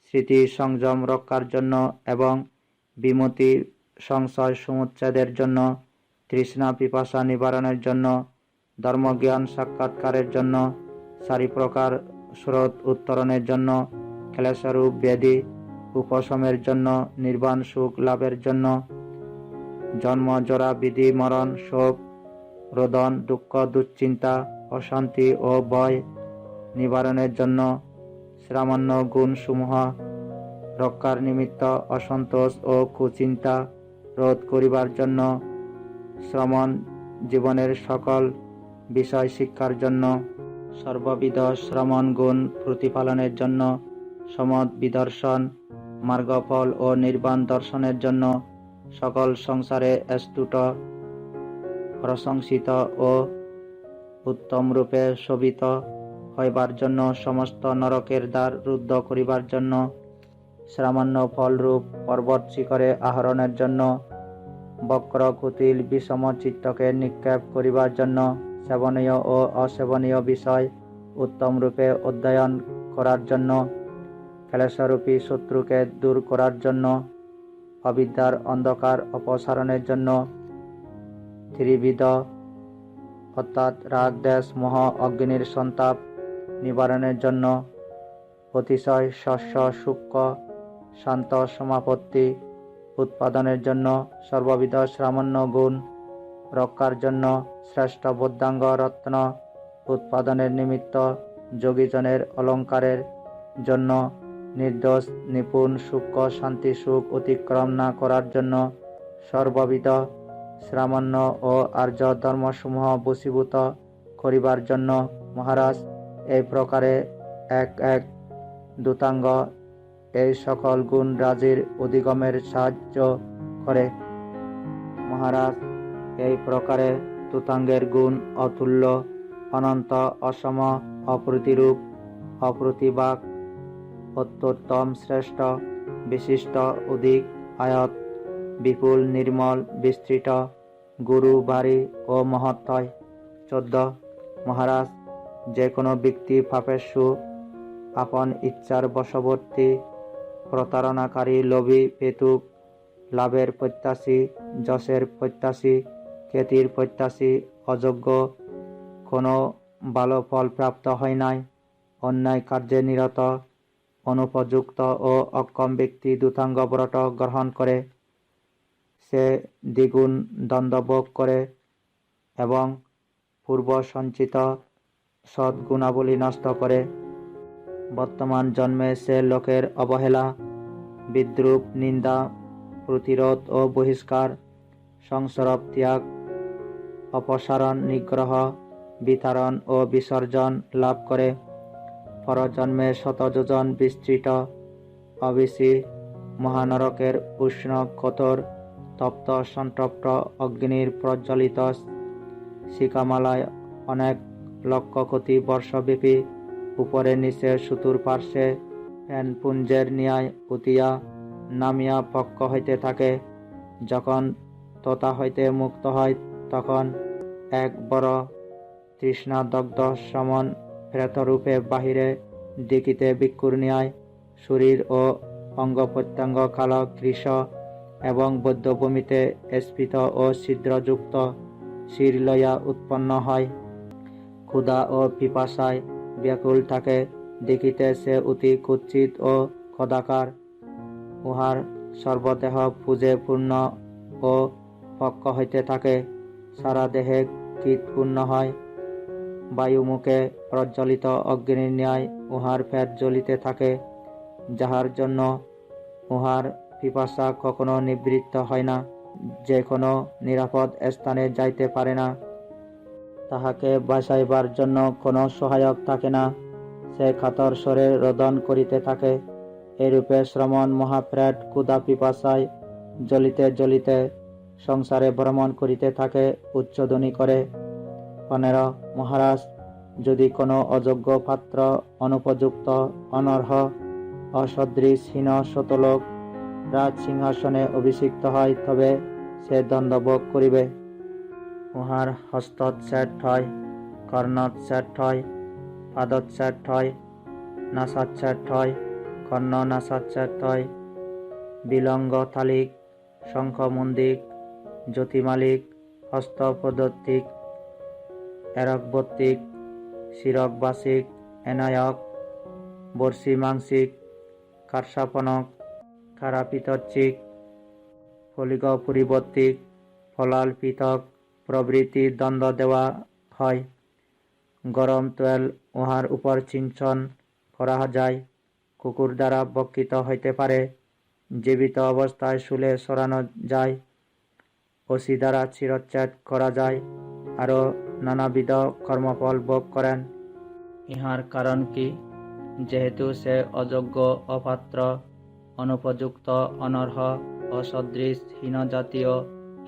স্মৃতি সংযম রক্ষার জন্য এবং বিমতি সংশয় সমুচ্ছেদের জন্য, তৃষ্ণা পিপাসা নিবারণের জন্য, ধর্মজ্ঞান সাক্ষাৎকারের জন্য, চারি প্রকার স্রোত উত্তরণের জন্য, ক্লেশরূপ ব্যাধি উপশমের জন্য, নির্বাণ সুখ লাভের জন্য, জন্ম জরা বিধি মরণ শোক রোদন দুঃখ দুশ্চিন্তা অশান্তি ও ভয় নিবারণের জন্য, শ্রামান্য গুণ সমূহ রক্ষার নিমিত্ত অসন্তোষ ও কুচিন্তা রোধ করিবার জন্য, শ্রমণ জীবনের সকল বিষয় শিক্ষার জন্য, সর্ববিধ শ্রমণ গুণ প্রতিপালনের জন্য, সমদ বিদর্শন মার্গফল ও নির্বাণ দর্শনের জন্য, সকল সংসারে স্তুত প্রশংসিত ও উত্তম রূপে শোভিত হইবার জন্য, সমস্ত নরকের দ্বার রুদ্ধ করিবার জন্য, শ্রামান্য ফলরূপ পর্বত শিখরে আহরণের জন্য, বক্র কুটিল বিষম চিত্তকে নিক্ষেপ করিবার জন্য, সেবনীয় ও অসেবনীয় বিষয় উত্তম রূপে অধ্যয়ন করার জন্য, ক্লেশরূপী শত্রুকে দূর করার জন্য, অবিদ্যার অন্ধকার অপসারণের জন্য, ত্রিবিধ অর্থাৎ রাগ দেশ মোহ অগ্নির সন্তাপ নিবারণের জন্য, অতিশয় শস্য সূক্ষ্ম শান্ত সমাপত্তি উৎপাদনের জন্য, সর্ববিধ শ্রামণ্য গুণ রক্ষার জন্য, শ্রেষ্ঠ বৌদ্ধাঙ্গ রত্ন উৎপাদনের নিমিত্ত, যোগীজনের অলঙ্কারের জন্য, নির্দোষ নিপুণ সূক্ষ্ম শান্তি সুখ অতিক্রম না করার জন্য, সর্ববিধ শ্রামণ্য ও আর্য ধর্মসমূহ বশীভূত করিবার জন্য, মহারাজ এই প্রকারে এক এক দূতাঙ্গ এই সকল গুণ রাজির অধিগমের সাহায্য করে। মহারাজ এই প্রকারে দূতাঙ্গের গুণ অতুল্য অনন্ত অসম অপ্রতিরূপ অপ্রতিবাক অত্যুত্তম শ্রেষ্ঠ বিশিষ্ট অধিক আয়ত বিপুল নির্মল বিস্তৃত গুরু ভারী ও মহৎ হয়। 14 মহারাজ, যে কোনো ব্যক্তি পাপেশ্বু, আপন ইচ্ছার বশবর্তী, প্রতারণাকারী, লোভী, পেতুক, লাভের প্রত্যাশী, যশের প্রত্যাশী, খ্যাতির প্রত্যাশী, অযোগ্য, কোনো ভালো ফল প্রাপ্ত হয় নাই, অন্যায় কার্যে নিরত, অনুপযুক্ত ও অক্ষম ব্যক্তি দূতাঙ্গ ব্রত গ্রহণ করে, সে দ্বিগুণ দণ্ডভোগ করে এবং পূর্ব সঞ্চিত সদ্গুণাবলী নষ্ট করে। বর্তমান জন্মে সে লোকের অবহেলা, বিদ্রূপ, নিন্দা, প্রতিরোধ ও বহিষ্কার, সংসর্গ ত্যাগ, অপসারণ, নিগ্রহ, বিতাড়ন ও বিসর্জন লাভ করে। পরজন্মে শতযোজন বিস্তৃত অবিসি মহানরকের উষ্ণ কঠোর তপ্ত সন্তপ্ত অগ্নির প্রজ্বলিত শিখামালায় অনেক লক্ষ কোটি বর্ষব্যাপী উপরে নিচে চতুর্পার্শ্বে ফেনপুঞ্জের ন্যায় উঠিয়া নামিয়া পক্ষ হইতে থাকে। যখন তোতা হইতে মুক্ত হয়, তখন এক বড় তৃষ্ণাদগ্ধ সমন প্রেতরূপে বাহিরে দিকিতে ভিক্ষুর ন্যায় শরীর ও অঙ্গ প্রত্যঙ্গ কালো কৃশ এবং বৌদ্ধভূমিতে স্ফীত ও ছিদ্রযুক্ত শির লইয়া উৎপন্ন হয়। ক্ষুধা ও পিপাসায় ব্যাকুল থাকে দেখিতে সে অতি কুৎসিত ও কদাকার। উহার সর্বদেহ পুজে পূর্ণ ও পক্ষ হইতে থাকে, সারা দেহে কীটপূর্ণ হয়। বায়ুমুখে প্রজ্বলিত অগ্নির ন্যায় উহার পেট জ্বলিতে থাকে, যাহার জন্য উহার পিপাসা কখনো নিবৃত্ত হয় না। যে কোনো নিরাপদ স্থানে যাইতে পারে না, তাহাকে বাঁচাইবার জন্য কোনো সহায়ক থাকে না। সে কাতর স্বরে রোদন করিতে থাকে। এরূপে শ্রমণ মহাপ্রেত ক্ষুধা পিপাসায় জ্বলিতে জ্বলিতে সংসারে ভ্রমণ করিতে থাকে, উচ্চধ্বনি করে। 15 মহারাজ, যদি কোনো অযোগ্য পাত্র অনুপযুক্ত, অনর্হ, অসদৃশ, হীন শতলোক রাজ সিংহাসনে অভিষিক্ত হয়, তবে সে দণ্ডভোগ করিবে। উহার হস্তচ্ছেদ হয়, কর্ণচ্ছেদ হয়, পাদচ্ছেদ হয়, নাসাচ্ছেদ হয়, কর্ণ নাসাচ্ছেদ হয়, বিলঙ্গ থালিক, শঙ্খমন্দিক, জ্যোতিমালিক, হস্তপদত্তিক, এরকবত্তিক, শিরকবাসিক, এনায়ক, বর্ষিমাংসিক, কার্ষাপনক, কারাপিতচ্ছিক, ফলিগপরিবর্তিক, ফলাল্পিতক প্রভৃতি দণ্ড দেওয়া হয়। গরম তেল উহার উপর চিঞ্চন করা যায়। কুকুর দ্বারা বক্ষিত হইতে পারে। জীবিত অবস্থায় শুলে সরানো যায়। অসি দ্বারা শিরচ্ছেদ করা যায়। আরও নানাবিধ কর্মফল ভোগ করেন। ইহার কারণ কি? যেহেতু সে অযোগ্য, অপাত্র, অনুপযুক্ত, অনর্হ, অসদৃশ, হীনজাতীয়,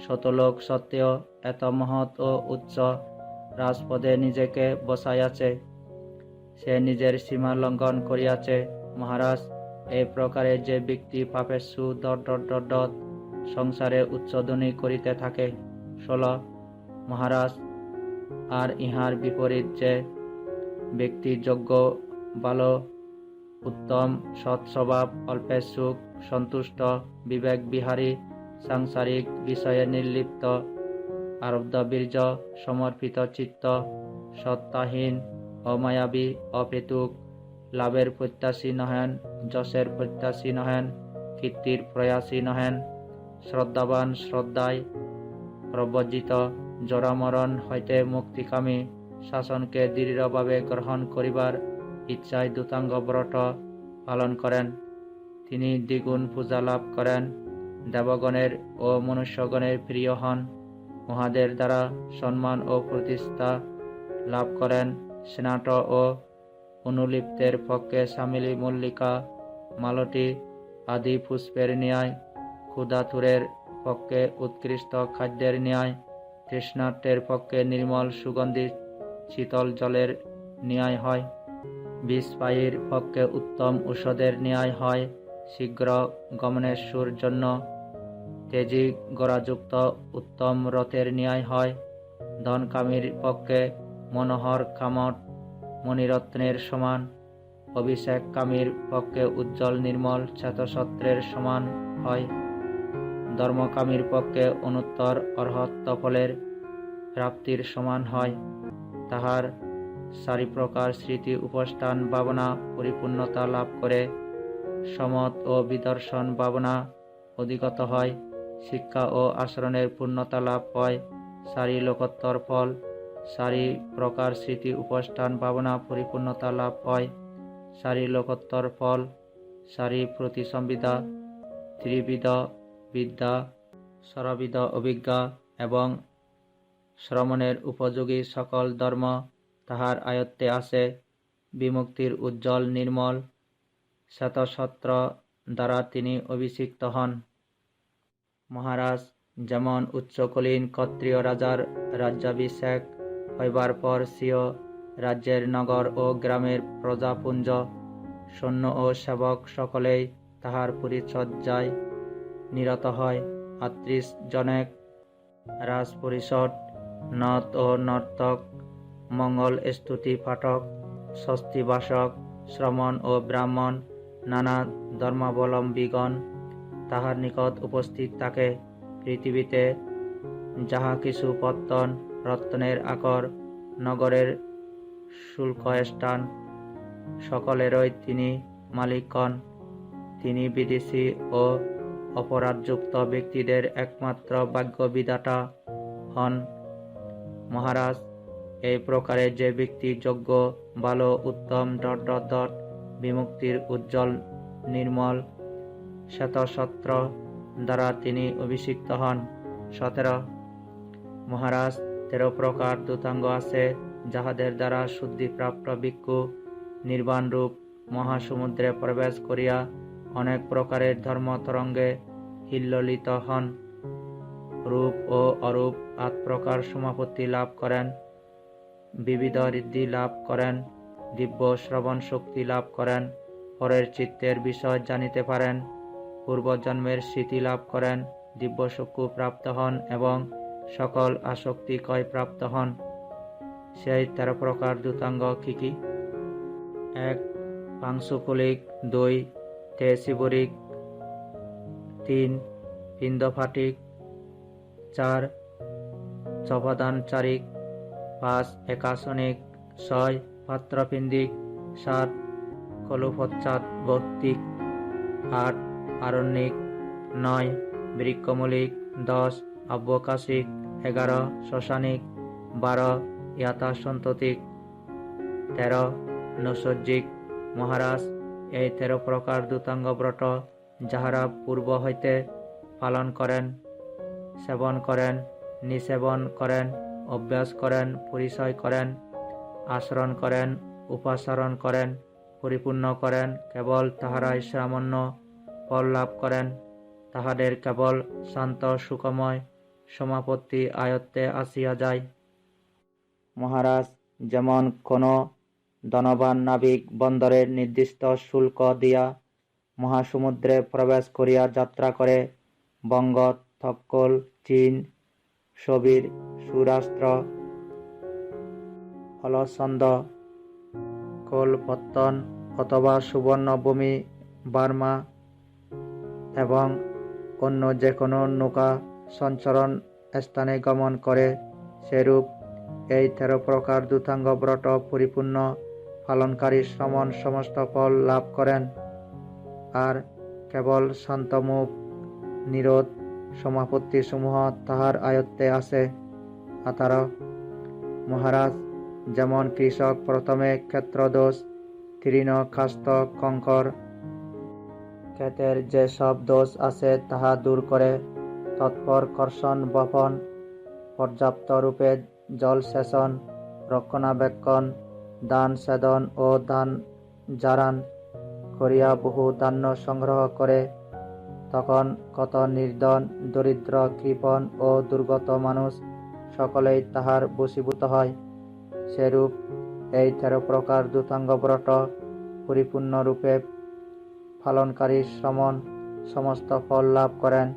শতলোক সত্ত্বেও এত মহৎ ও উচ্চ রাজপদে নিজেকে বসাইয়াছে, সে নিজের সীমা লঙ্ঘন করিয়াছে। মহারাজ, এই প্রকারে যে ব্যক্তি পাপেশ্বু সংসারে উচ্চধ্বনি করিতে থাকে। 16 মহারাজ, আর ইহার বিপরীত যে ব্যক্তি যোগ্য, ভালো, উত্তম, সৎস্বভাব, অল্পে সুখ সন্তুষ্ট, বিবেক বিহারী, সাংসারিক বিষয়ে নির্লিপ্ত, আরব্ধ বীর্য, সমর্পিত চিত্ত, সত্তাহীন, অমায়াবী, অপেতুক, লাভের প্রত্যাশী নহেন, যশের প্রত্যাশী নহেন, কীর্তির প্রয়াসী নহেন, শ্রদ্ধাবান, শ্রদ্ধায় প্রবজ্জিত, জরামরণ হইতে মুক্তিকামী, শাসনকে দৃঢ়ভাবে গ্রহণ করিবার ইচ্ছায় দূতাঙ্গ ব্রত পালন করেন, তিনি দ্বিগুণ পূজা লাভ করেন, দেবগণের ও মনুষ্যগণের প্রিয় হন, উহাদের দ্বারা সম্মান ও প্রতিষ্ঠা লাভ করেন। স্নাত ও অনুলিপ্তের পক্ষে শ্যামিলী, মল্লিকা, মালতী আদি পুষ্পের ন্যায়, ক্ষুধাতুরের পক্ষে উৎকৃষ্ট খাদ্যের ন্যায়, তৃষ্ণার্তের পক্ষে নির্মল সুগন্ধি শীতল জলের ন্যায় হয়, বিষপায়ীর পক্ষে উত্তম ঔষধের ন্যায় হয়, শীঘ্র গমনেশ্বর জন্য তেজি গোড়াযুক্ত উত্তম রথের ন্যায় হয়। ধনকামীর পক্ষে মনোহর কামট মণিরত্নের সমান, অভিষেককামীর পক্ষে উজ্জ্বল নির্মল শ্বেতসত্রের সমান হয়। ধর্মকামীর পক্ষে অনুত্তর অর্হত্ব ফলের প্রাপ্তির সমান হয়। তাহার চারিপ্রকার স্মৃতি উপস্থান ভাবনা পরিপূর্ণতা লাভ করে, সমত ও বিদর্শন ভাবনা অধিগত হয়, শিক্ষা ও আচরণের পূর্ণতা লাভ হয়। চারি লোকোত্তর ফল, চারি প্রকার স্মৃতি উপস্থান ভাবনা পরিপূর্ণতা লাভ হয়। চারি লোকোত্তর ফল, চারি প্রতিসংবিদা, ত্রিবিধ বিদ্যা, ষড়বিধ অভিজ্ঞা এবং শ্রমণের উপযোগী সকল ধর্ম তাহার আয়ত্তে আছে। বিমুক্তির উজ্জ্বল নির্মল শ্বেতসত্র দ্বারা তিনি অভিষিক্ত হন। মহারাজ, যেমন উচ্চকুলীন ক্ষত্রিয় রাজার রাজ্যাভিষেক হইবার পর স্বীয় রাজ্যের নগর ও গ্রামের প্রজাপুঞ্জ, সৈন্য ও সেবক সকলেই তাহার পরিচর্যায় নিরত হয়। ৩৮ জনেক রাজপরিষদ, নর্ত ও নর্তক, মঙ্গল স্তুতি পাঠক, স্বস্তিবাসক, শ্রমণ ও ব্রাহ্মণ, নানা ধর্মাবলম্বীগণ তাহার নিকট উপস্থিত থাকে। পৃথিবীতে যাহা কিছু পত্তন রত্নের আকর, নগরের শুল্কস্থান, সকলেরই তিনি মালিক হন। তিনি বিদেশী ও অপরাধযুক্ত ব্যক্তিদের একমাত্র ভাগ্যবিধাতা হন। মহারাজ, এই প্রকারে যে ব্যক্তি যোগ্য, ভালো, উত্তম বিমুক্তির উজ্জ্বল নির্মল শ্বেতসত্র দ্বারা তিনি অভিষিক্ত হন। ১৭ মহারাজ, ১৩ প্রকার দূতাঙ্গ আছে, যাহাদের দ্বারা শুদ্ধিপ্রাপ্ত ভিক্ষু নির্বাণরূপ মহাসমুদ্রে প্রবেশ করিয়া অনেক প্রকারের ধর্মতরঙ্গে হিল্লোলিত হন। রূপ ও অরূপ ৮ প্রকার সমাপত্তি লাভ করেন, বিবিধ ঋদ্ধি লাভ করেন, দিব্য শ্রবণ শক্তি লাভ করেন, পরের চিত্তের বিষয় জানিতে পারেন, পূর্বজন্মের স্মৃতি লাভ করেন, দিব্যচক্ষু প্রাপ্ত হন এবং সকল আসক্তি ক্ষয় প্রাপ্ত হন। সেই ১৩ প্রকার দূতাঙ্গ কি কি? ১. পাংশুকুলিক, ২. তেশিবরিক, ৩. পিণ্ডফাটিক, ৪. চপাদানচারিক, ৫. একাসনিক, ৬. পাত্রপিণ্ডিক, ৭. কলুপশ্চাৎবর্তিক, ৮. আরণ্যিক, ৯. বৃক্ষমূলিক, ১০. অবকাশিক, ১১. শ্মশানিক, ১২. ইয়াতাসন্ততিক, ১৩. নৈসর্গিক। মহারাজ, এই ১৩ প্রকার দূতাঙ্গ ব্রত যাহারা পূর্ব হইতে পালন করেন, সেবন করেন, নিষেবন করেন, অভ্যাস করেন, পরিচয় করেন, আচরণ করেন, উপাচরণ করেন, পরিপূর্ণ করেন, কেবল তাহারাই সামান্য ফল লাভ করেন। তাহাদের কেবল শান্ত সুখময় সমাপত্তি আয়ত্তে আসিয়া যায়। মহারাজ, যেমন কোন ধনবান নাবিক বন্দরের নির্দিষ্ট শুল্ক দিয়া মহাসমুদ্রে প্রবেশ করিয়া যাত্রা করে, বঙ্গ, থক্কল, চীন, সবির, সুরাষ্ট্র, অলসন্দ, কোলপত্তন অথবা সুবর্ণভূমি, বার্মা এবং অন্য যে কোনো নৌকা সঞ্চরণ স্থানে গমন করে, সেরূপ এই ১৩ প্রকার দূতাঙ্গ ব্রত পরিপূর্ণ পালনকারী শ্রমণ সমস্ত ফল লাভ করেন। আর কেবল শান্তমুখ নিরোধ সমাপত্তিসমূহ তাহার আয়ত্তে আছে। ১৮ মহারাজ, যেমন কৃষক প্রথমে ক্ষেত্রদোষ, তৃণ, কাষ্ঠ, কঙ্কর, ক্ষেতের যে সব দোষ আছে তাহা দূর করে তৎপর কর্ষণ বপন, পর্যাপ্ত রূপে জলসেচন, রক্ষণাবেক্ষণ, ধান সেদন ও ধান জারান করিয়া বহু ধান্য সংগ্রহ করে, তখন কত নির্ধন, দরিদ্র, কৃপণ ও দুর্গত মানুষ সকলেই তাহার বশীভূত হয়। সেরূপ এই ১৩ প্রকার দূতাঙ্গ ব্রত পরিপূর্ণরূপে পালনকারী শ্রমণ সমস্ত ফল লাভ করেন।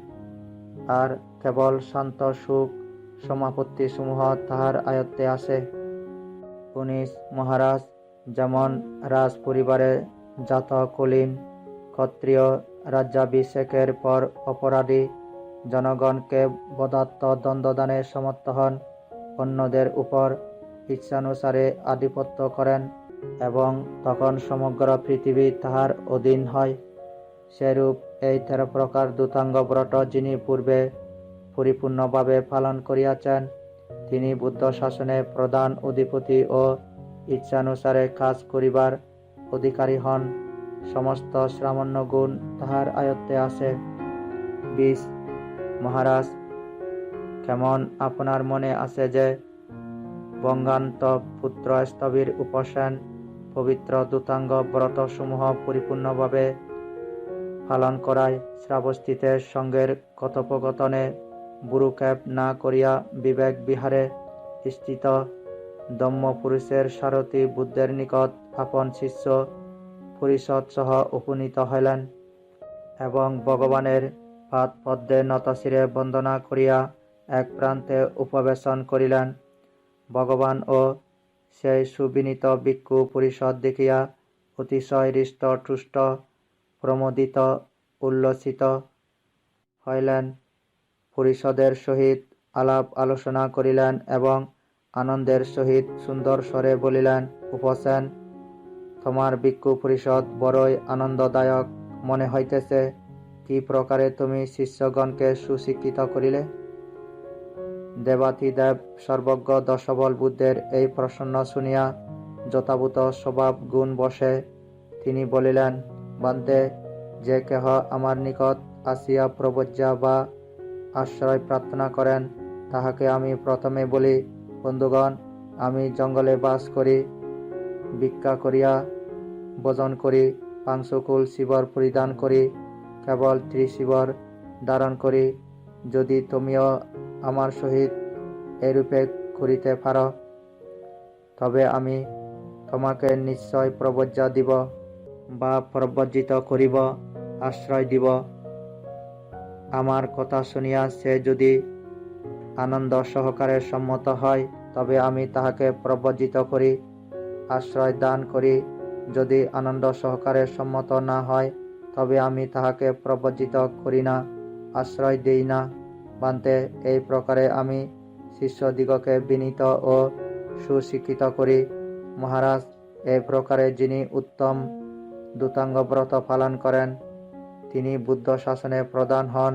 আর কেবল শান্ত সুখ সমাপত্তি সমূহ তাহার আয়ত্তে আসে। 19 মহারাজ যেমন রাজ পরিবারে জাত কুলীন ক্ষত্রিয় রাজ্যাভিষেকের পর অপরাধী জনগণকে বদাত্ম দণ্ডদানে সমর্থ হন, অন্যদের উপর ইচ্ছানুসারে আধিপত্য করেন এবং তখন সমগ্র পৃথিবী তাহার অধীন হয়, সেরূপ এই 13 প্রকার দূতাঙ্গ ব্রত যিনি পূর্বে পরিপূর্ণভাবে পালন করিয়াছেন, তিনি বুদ্ধ শাসনে প্রধান অধিপতি ও ইচ্ছানুসারে কাজ করিবার অধিকারী হন। সমস্ত শ্রামণ্য গুণ তাহার আয়ত্তে আসে। 20 মহারাজ কেমন আপনার মনে আছে যে বঙ্গান্ত পুত্র স্থবির উপসেন পবিত্র দূতাঙ্গ ব্রত সমূহ পরিপূর্ণভাবে পালন করায় শ্রাবস্তিতে সঙ্গের কথোপকথনে বুরুক্ষেপ না করিয়া বিবেক বিহারে স্থিত দম্য পুরুষের সারথি বুদ্ধের নিকট আপন শিষ্য পরিষদ সহ উপনীত হইলেন এবং ভগবানের পাদ পদ্মে নতশিরে বন্দনা করিয়া এক প্রান্তে উপবেশন করিলেন। ভগবান ও সেই সুবিনীত ভিক্ষু পরিষদ দেখিয়া অতিশয় হৃষ্ট তুষ্ট প্রমোদিত উল্লসিত হইলেন, পরিষদের সহিত আলাপ আলোচনা করিলেন এবং আনন্দের সহিত সুন্দর স্বরে বলিলেন, উপসেন, তোমার ভিক্ষু পরিষদ বড়ই আনন্দদায়ক মনে হইতেছে। কি প্রকারে তুমি শিষ্যগণকে সুশিক্ষিত করিলে? দেবাধিদেব সর্বজ্ঞ দশবল বুদ্ধের এই প্রসন্ন শুনিয়া যথাভূত স্বভাব গুণ বশে তিনি বলিলেন, বান্তে, যে কেহ আমার নিকট আসিয়া প্রবজ্জা বা আশ্রয় প্রার্থনা করেন তাহাকে আমি প্রথমে বলি, বন্ধুগণ, আমি জঙ্গলে বাস করি, ভিক্ষা করিয়া ভোজন করি, পাংশুকুল শিবর পরিধান করি, কেবল ত্রিশিবর ধারণ করি। যদি তুমিও আমার সহিত এরূপে করিতে পার, তবে আমি তোমাকে নিশ্চয় প্রবজ্জা দিব বা প্রবজ্জিত করিব, আশ্রয় দিব। আমার কথা শুনিয়া সে যদি আনন্দ সহকারে সম্মত হয়, তবে আমি তাহাকে প্রবজ্জিত করি, আশ্রয় দান করি। যদি আনন্দ সহকারে সম্মত না হয়, তবে আমি তাহাকে প্রবজ্জিত করি না, আশ্রয় দেই না। বান্তে, এই প্রকারে আমি শিষ্যদিগকে বিনীত ও সুশিক্ষিত করি। মহারাজ, এই প্রকারে যিনি উত্তম দূতাঙ্গ ব্রত পালন করেন, তিনি বুদ্ধ শাসনে প্রধান হন,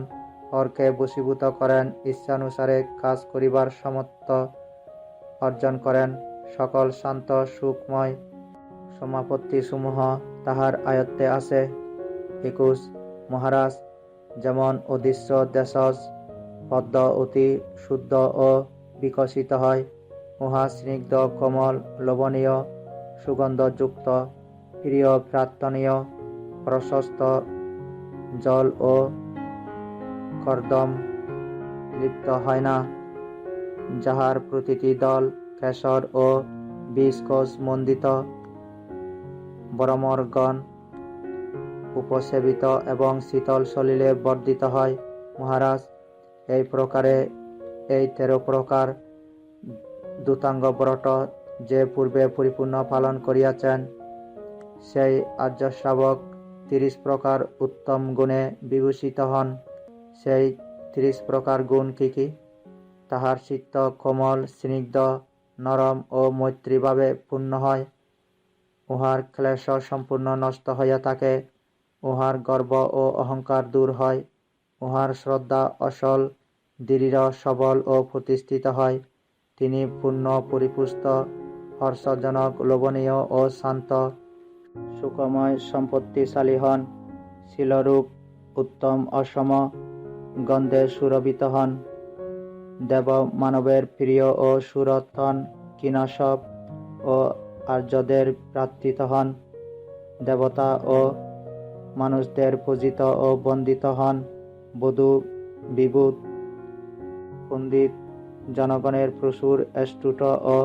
অর্কে বশীভূত করেন, ইচ্ছানুসারে কাজ করিবার সামর্থ্য অর্জন করেন, সকল শান্ত সুখময় সমাপত্তি সমূহ তাহার আয়ত্তে আসে। 21 মহারাজ যেমন উদ্দেশ্য দেশজ পদ্ম অতি শুদ্ধ ও বিকশিত হয়, উহা স্নিগ্ধ কোমল লবণীয় সুগন্ধযুক্ত প্রিয় প্রার্থনীয় প্রশস্ত জল ও কর্দম লিপ্ত হয় না, যাহার প্রতিটি দল কেশর ও বীজকোষ মণ্ডিত বরমরগণ উপসেবিত এবং শীতল সলিলে বর্ধিত হয়। মহারাজ, এই প্রকারে এই 13 প্রকার দূতাঙ্গ ব্রত যে পূর্বে পরিপূর্ণ পালন করিয়াছেন, সেই আর্য শ্রাবক 30 প্রকার উত্তম গুণে বিভূষিত হন। সেই 30 প্রকার গুণ কি কি? তাহার চিত্ত কোমল, স্নিগ্ধ, নরম ও মৈত্রীভাবে পূর্ণ হয়, উহার ক্লেশ সম্পূর্ণ নষ্ট হইয়া থাকে, উহার গর্ব ও অহংকার দূর হয়, উহার শ্রদ্ধা অসল, দৃঢ়, সবল ও প্রতিষ্ঠিত হয়, তিনি পূর্ণ পরিপুষ্ট, হর্ষজনক, লোভনীয় ও শান্ত সুখময় সম্পত্তিশালী হন, শিলরূপ উত্তম অসম গন্ধে সুরভিত হন, দেব মানবের প্রিয় ও সুরতন কিনাশব ও আর্যদের প্রার্থিত হন, দেবতা ও মানুষদের পূজিত ও বন্দিত হন, বধূ বিভূত পণ্ডিত জনগণের প্রচুর স্তুত ও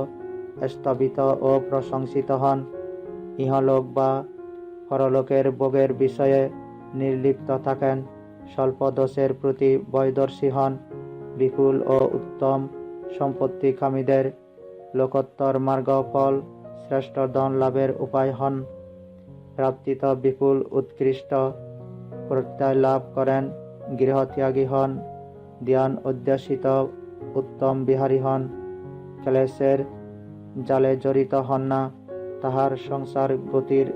স্তবিত ও প্রশংসিত হন, ইহলোক বা পরলোকের ভোগের বিষয়ে নির্লিপ্ত থাকেন, স্বল্প দোষের প্রতি বৈদর্শী হন। বিপুল ও উত্তম সম্পত্তিকামীদের লোকোত্তর মার্গ ফল শ্রেষ্ঠ ধন লাভের উপায় হন। প্রাপ্তিত বিপুল উৎকৃষ্ট প্রত্যয় লাভ করেন, গৃহত্যাগী হন, ধ্যান অধ্যাসিত উত্তম বিহারী হন, ক্লেশের জালে জড়িত হন না, তাহার সংসার গতির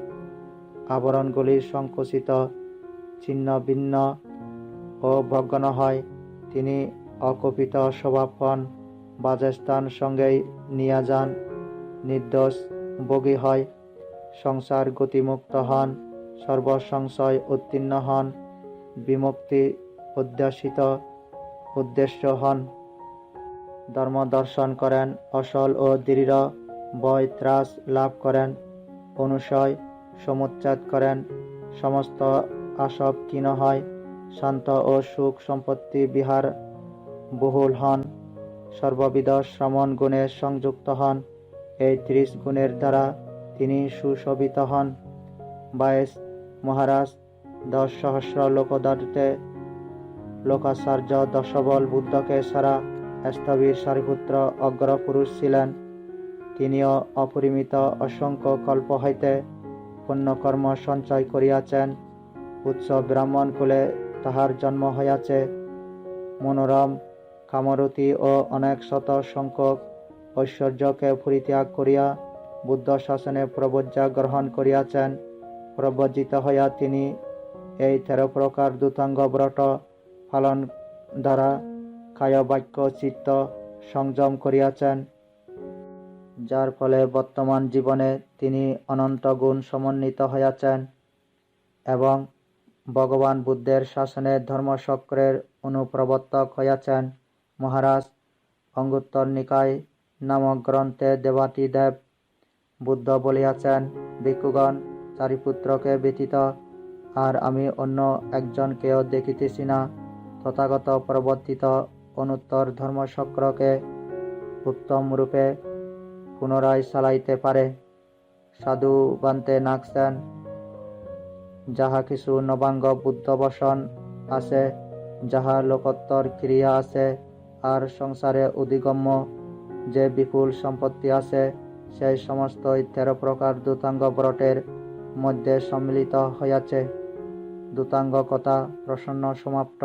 আবরণগুলি সংকুচিত ছিন্ন ভিন্ন ও ভগ্ন হয়, তিনি অকুপিত স্বভাব হন, বাজস্থান সঙ্গেই নিয়ে যান, নির্দোষ ভোগী হয়, সংসার গতিমুক্ত হন, সর্বসংশয় উত্তীর্ণ হন, বিমুক্তি উদ্যাসিত উদ্দেশ্য হন, ধর্ম দর্শন করেন, অসল ও দৃঢ় ভয় ত্রাস লাভ করেন, অনুসয় সমুচ্ছেদ করেন, সমস্ত আসব ক্ষীণ হয়, শান্ত ও সুখ সম্পত্তি বিহার বহুল হন, সর্ববিধ শ্রমণ গুণে সংযুক্ত হন। এই 30 গুণের দ্বারা তিনি সুশোভিত হন। 22 মহারাজ 10 সহস্র লোকদার্থে লোকাচার্য দশবল বুদ্ধকে সারা স্থবির সারিপুত্র অগ্রপুরুষ ছিলেন। তিনিও অপরিমিত অসংখ্য কল্প হইতে পুণ্যকর্ম সঞ্চয় করিয়াছেন। উচ্চ ব্রাহ্মণ কুলে তাহার জন্ম হইয়াছে। মনোরম কামরতি ও অনেক শত সংখ্যক ঐশ্বর্যকে পরিত্যাগ করিয়া বুদ্ধ শাসনে প্রবজ্জা গ্রহণ করিয়াছেন। প্রব্রজিত হইয়া তিনি এই 13 প্রকার দূতাঙ্গ ব্রত পালন দ্বারা কায় বাক্য চিত্ত সংযম করিয়াছেন, যার ফলে বর্তমান জীবনে তিনি অনন্ত গুণ সমন্বিত হইয়াছেন এবং ভগবান বুদ্ধের শাসনে ধর্মচক্রের অনুপ্রবর্তক হইয়াছেন। মহারাজ, অঙ্গুত্তর নিকায় নামক গ্রন্থে দেবাদিদেব বুদ্ধ বলিয়াছেন, ভিক্ষুগণ, চারিপুত্রকে ব্যতীত আর আমি অন্য একজনকেও দেখিতেছি না তথাগত প্রবর্তিত অনুত্তর ধর্মচক্রকে উত্তম রূপে পুনরায় চালাইতে পারে। সাধু বান্তে নাগসেন, যাহা কিছু নবাঙ্গ বুদ্ধ বসন আছে, যাহা লোকোত্তর ক্রিয়া আছে, আর সংসারে অধিগম্য যে বিপুল সম্পত্তি আছে, সেই সমস্তই 13 প্রকার দূতাঙ্গ ব্রতের মধ্যে সম্মিলিত হইয়াছে। দূতাঙ্গ কথা প্রসন্ন সমাপ্ত।